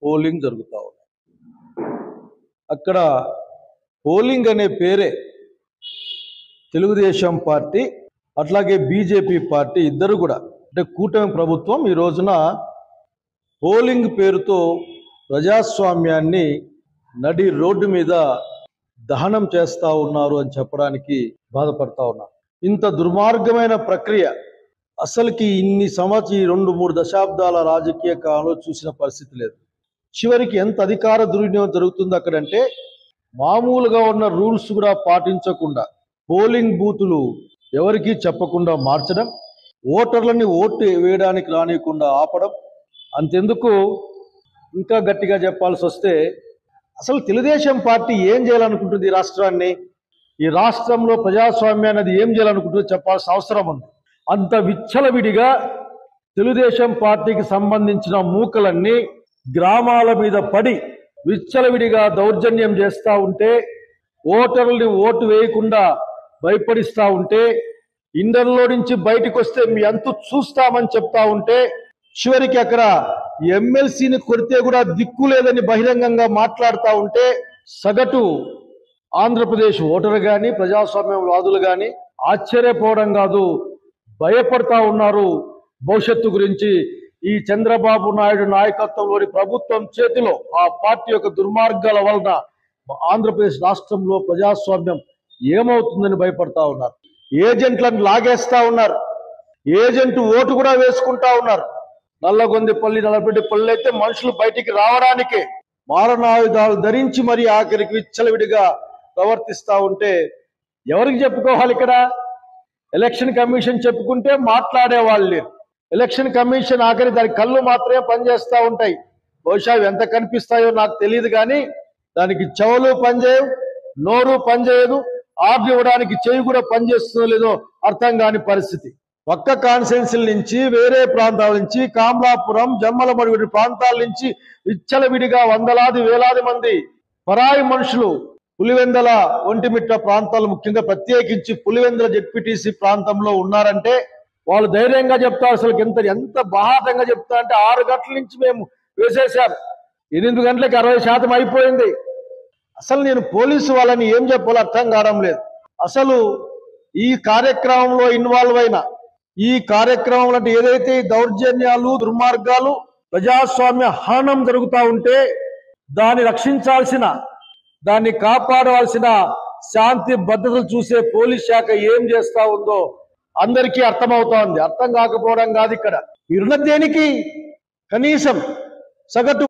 Polling జరుగుతా ఉంది. అక్కడ పోలింగ్ అనే పేరే తెలుగుదేశం పార్టీ అట్లాగే బీజేపీ పార్టీ ఇద్దరు కూడా అంటే కూటమి ప్రభుత్వం ఈ రోజున పోలింగ్ పేరుతో ప్రజాస్వామ్యాన్ని నడి రోడ్డు మీద దహనం చేస్తా ఉన్నారు అని చెప్పడానికి బాధపడతా ఉన్నారు. ఇంత దుర్మార్గమైన ప్రక్రియ అసలుకి ఇన్ని సంవత్సరం 2-3 దశాబ్దాల రాజకీయ కాలంలో చూసిన పరిస్థితి లేదు. చివరికి ఎంత అధికార దుర్వినియోగం జరుగుతుంది అక్కడంటే మామూలుగా ఉన్న రూల్స్ కూడా పాటించకుండా పోలింగ్ బూతులు ఎవరికీ చెప్పకుండా మార్చడం, ఓటర్లని ఓటు వేయడానికి రానియకుండా ఆపడం. అంతెందుకు ఇంకా గట్టిగా చెప్పాల్సి వస్తే అసలు తెలుగుదేశం పార్టీ ఏం చేయాలనుకుంటుంది ఈ రాష్ట్రాన్ని, ఈ రాష్ట్రంలో ప్రజాస్వామ్యాన్ని అది ఏం చేయాలనుకుంటుందో చెప్పాల్సిన అవసరం ఉంది. అంత విచ్చలవిడిగా తెలుగుదేశం పార్టీకి సంబంధించిన మూకలన్నీ గ్రామాల మీద పడి విచ్చలవిడిగా దౌర్జన్యం చేస్తూ ఉంటే, ఓటర్లని ఓటు వేయకుండా భయపడిస్తూ ఉంటే, ఇండర్లో నుంచి బయటకు వస్తే మీ అంతు చూస్తామని చెప్తా ఉంటే, చివరికి అక్కడ ఎమ్మెల్సీని కొడితే కూడా దిక్కు లేదని బహిరంగంగా మాట్లాడుతూ ఉంటే సగటు ఆంధ్రప్రదేశ్ ఓటరు కానీ ప్రజాస్వామ్యం వాదులు కానీ ఆశ్చర్యపోవడం కాదు, భయపడతా ఉన్నారు. భవిష్యత్తు గురించి ఈ చంద్రబాబు నాయుడు నాయకత్వంలోని ప్రభుత్వం చేతిలో ఆ పార్టీ యొక్క దుర్మార్గాల వలన ఆంధ్రప్రదేశ్ రాష్ట్రంలో ప్రజాస్వామ్యం ఏమవుతుందని భయపడతా ఉన్నారు. ఏజెంట్లను లాగేస్తా ఉన్నారు, ఏజెంట్ ఓటు కూడా వేసుకుంటా ఉన్నారు. నల్లగొందిపల్లి, నల్లబెడ్డిపల్లి అయితే మనుషులు బయటికి రావడానికే మారణాయుధాలు ధరించి మరి ఆఖరికి విచ్చలవిడిగా ప్రవర్తిస్తూ ఉంటే ఎవరికి చెప్పుకోవాలి? ఇక్కడ ఎలక్షన్ కమిషన్ చెప్పుకుంటే మాట్లాడే వాళ్ళు లేరు. ఎలక్షన్ కమిషన్ ఆఖరి దాని కళ్ళు మాత్రమే పనిచేస్తూ ఉంటాయి. బహుశా ఎంత కనిపిస్తాయో నాకు తెలియదు, కానీ దానికి చెవులు పనిచేయవు, నోరు పనిచేయదు, ఆర్డర్ ఇవ్వడానికి చెయ్యి కూడా పనిచేస్తుందో లేదో అర్థం కాని పరిస్థితి. పక్క కాన్స్టిట్యున్సీల నుంచి, వేరే ప్రాంతాల నుంచి, కామలాపురం, జమ్మలమడుగు ప్రాంతాల నుంచి విచ్చలవిడిగా వందలాది వేలాది మంది పరాయి మనుషులు పులివెందల, ఒంటిమిట్ట ప్రాంతాలు ముఖ్యంగా ప్రత్యేకించి పులివెందల జెడ్పీటీసీ ప్రాంతంలో ఉన్నారంటే వాళ్ళు ధైర్యంగా చెప్తారు. అసలు ఎంత బాహాటంగా చెప్తా అంటే 6 గంటల నుంచి మేము వేసేసాం, 8 గంటలకు 60% అయిపోయింది. అసలు నేను పోలీసు వాళ్ళని ఏం చెప్పాలో అర్థం కావడం లేదు. అసలు ఈ కార్యక్రమంలో ఇన్వాల్వ్ అయిన, ఈ కార్యక్రమం అంటే ఏదైతే దౌర్జన్యాలు, దుర్మార్గాలు, ప్రజాస్వామ్య హననం జరుగుతూ ఉంటే దాన్ని రక్షించాల్సిన, దాన్ని కాపాడవలసిన శాంతి భద్రతలు చూసే పోలీస్ శాఖ ఏం చేస్తా ఉందో అందరికీ అర్థమవుతా ఉంది. అర్థం కాకపోవడం కాదు, ఇక్కడ మీరున్న దేనికి కనీసం సగటు